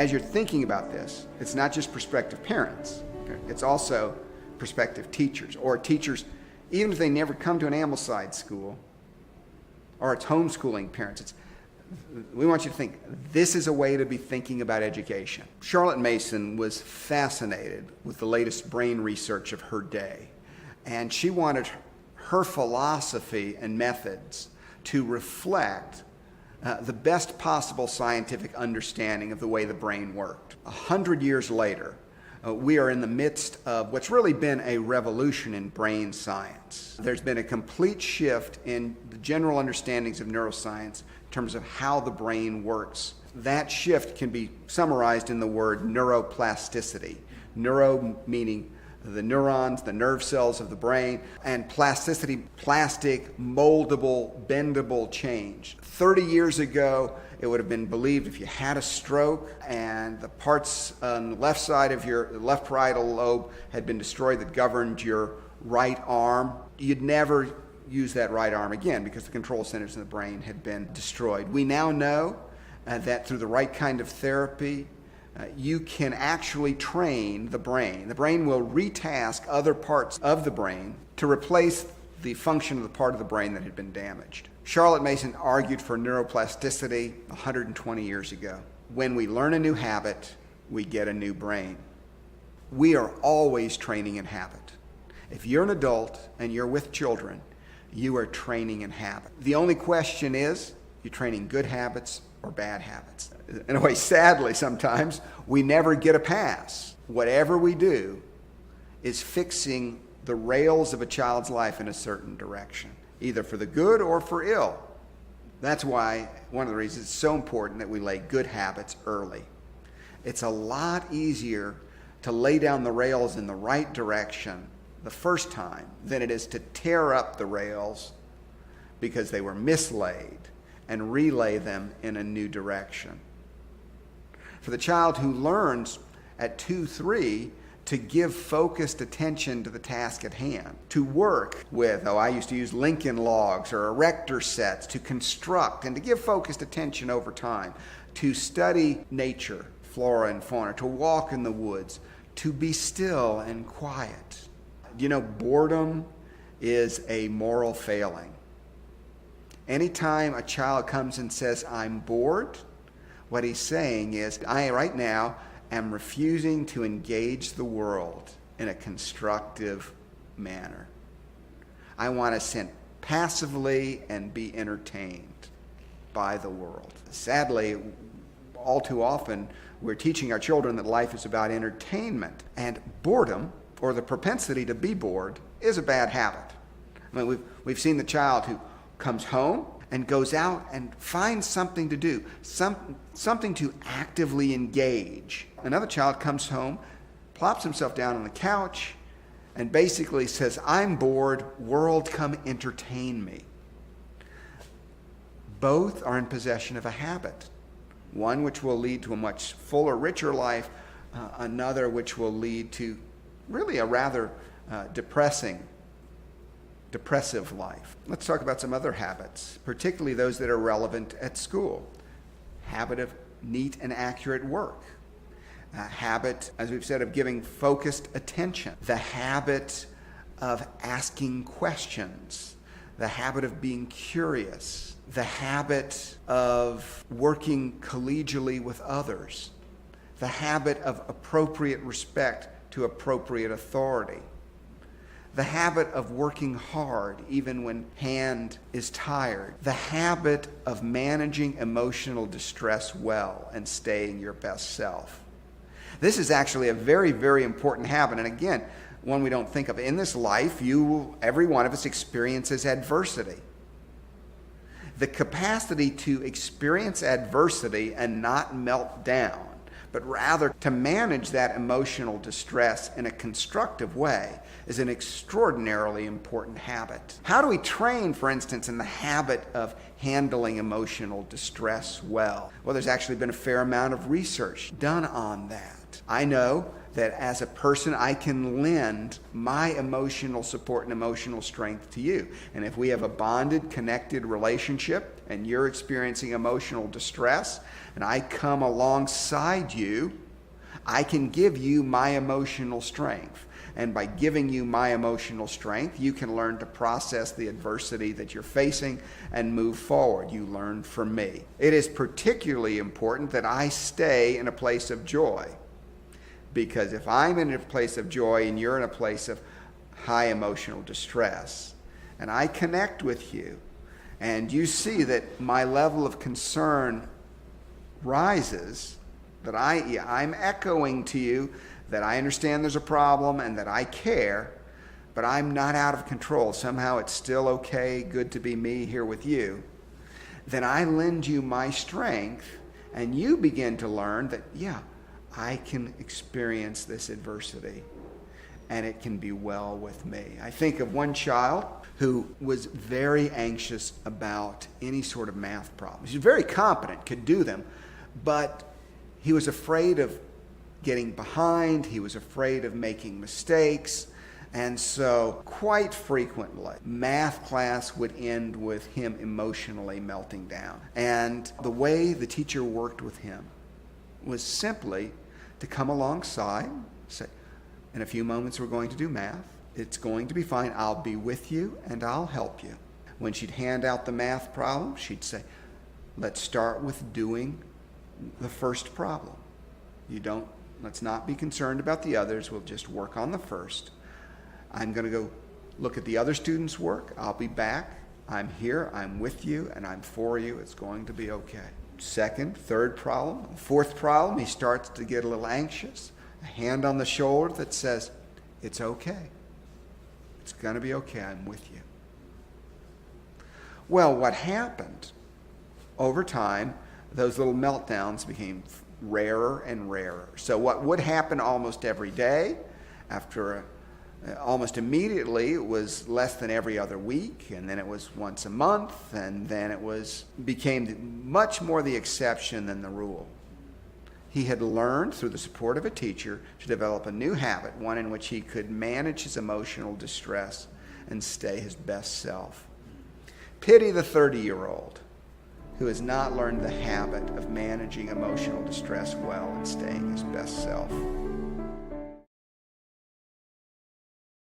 as you're thinking about this, it's not just prospective parents, okay? It's also prospective teachers, or teachers, even if they never come to an Ambleside school, or it's homeschooling parents. We want you to think, this is a way to be thinking about education. Charlotte Mason was fascinated with the latest brain research of her day, and she wanted her philosophy and methods to reflect the best possible scientific understanding of the way the brain worked. 100 years later, we are in the midst of what's really been a revolution in brain science. There's been a complete shift in the general understandings of neuroscience in terms of how the brain works. That shift can be summarized in the word neuroplasticity. Neuro meaning the neurons, the nerve cells of the brain, and plasticity, plastic, moldable, bendable change. 30 years ago, it would have been believed if you had a stroke and the parts on the left side of your left parietal lobe had been destroyed that governed your right arm, you'd never use that right arm again because the control centers in the brain had been destroyed. We now know that through the right kind of therapy, you can actually train the brain. The brain will retask other parts of the brain to replace the function of the part of the brain that had been damaged. Charlotte Mason argued for neuroplasticity 120 years ago. When we learn a new habit, we get a new brain. We are always training in habit. If you're an adult and you're with children, you are training in habit. The only question is, you're training good habits or bad habits. In a way, sadly, sometimes we never get a pass. Whatever we do is fixing the rails of a child's life in a certain direction, either for the good or for ill. That's why one of the reasons it's so important that we lay good habits early. It's a lot easier to lay down the rails in the right direction the first time than it is to tear up the rails because they were mislaid and relay them in a new direction. For the child who learns at 2, 3 to give focused attention to the task at hand, to work with, I used to use Lincoln logs or erector sets, to construct and to give focused attention over time, to study nature, flora and fauna, to walk in the woods, to be still and quiet. You know, boredom is a moral failing. Anytime a child comes and says, I'm bored, what he's saying is, I right now am refusing to engage the world in a constructive manner. I want to sit passively and be entertained by the world. Sadly, all too often, we're teaching our children that life is about entertainment, and boredom, or the propensity to be bored, is a bad habit. I mean, we've seen the child who comes home and goes out and finds something to do, something to actively engage. Another child comes home, plops himself down on the couch, and basically says, I'm bored, world, come entertain me. Both are in possession of a habit, one which will lead to a much fuller, richer life, another which will lead to really a rather depressive life. Let's talk about some other habits, particularly those that are relevant at school. Habit of neat and accurate work. Habit, as we've said, of giving focused attention. The habit of asking questions. The habit of being curious. The habit of working collegially with others. The habit of appropriate respect to appropriate authority. The habit of working hard even when hand is tired. The habit of managing emotional distress well and staying your best self. This is actually a very, very important habit. And again, one we don't think of. In this life, every one of us experiences adversity. The capacity to experience adversity and not melt down, but rather to manage that emotional distress in a constructive way, is an extraordinarily important habit. How do we train, for instance, in the habit of handling emotional distress well? Well, there's actually been a fair amount of research done on that. I know that as a person, I can lend my emotional support and emotional strength to you. And if we have a bonded, connected relationship and you're experiencing emotional distress and I come alongside you, I can give you my emotional strength. And by giving you my emotional strength, you can learn to process the adversity that you're facing and move forward. You learn from me. It is particularly important that I stay in a place of joy. Because if I'm in a place of joy and you're in a place of high emotional distress, and I connect with you, and you see that my level of concern rises, that I'm echoing to you that I understand there's a problem and that I care, but I'm not out of control. Somehow it's still okay, good to be me here with you. Then I lend you my strength, and you begin to learn that, I can experience this adversity and it can be well with me. I think of one child who was very anxious about any sort of math problems. He was very competent, could do them, but he was afraid of getting behind. He was afraid of making mistakes. And so quite frequently, math class would end with him emotionally melting down. And the way the teacher worked with him was simply to come alongside, say, in a few moments we're going to do math. It's going to be fine. I'll be with you and I'll help you. When she'd hand out the math problem, she'd say, let's start with doing the first problem. Let's not be concerned about the others. We'll just work on the first. I'm going to go look at the other students' work. I'll be back. I'm here. I'm with you and I'm for you. It's going to be okay. Second, third problem, fourth problem, he starts to get a little anxious. A hand on the shoulder that says, it's okay. It's going to be okay. I'm with you. Well, what happened over time, those little meltdowns became rarer and rarer. So what would happen almost every day, almost immediately, it was less than every other week, and then it was once a month, and then it became much more the exception than the rule. He had learned through the support of a teacher to develop a new habit, one in which he could manage his emotional distress and stay his best self. Pity the 30-year-old who has not learned the habit of managing emotional distress well and staying his best self.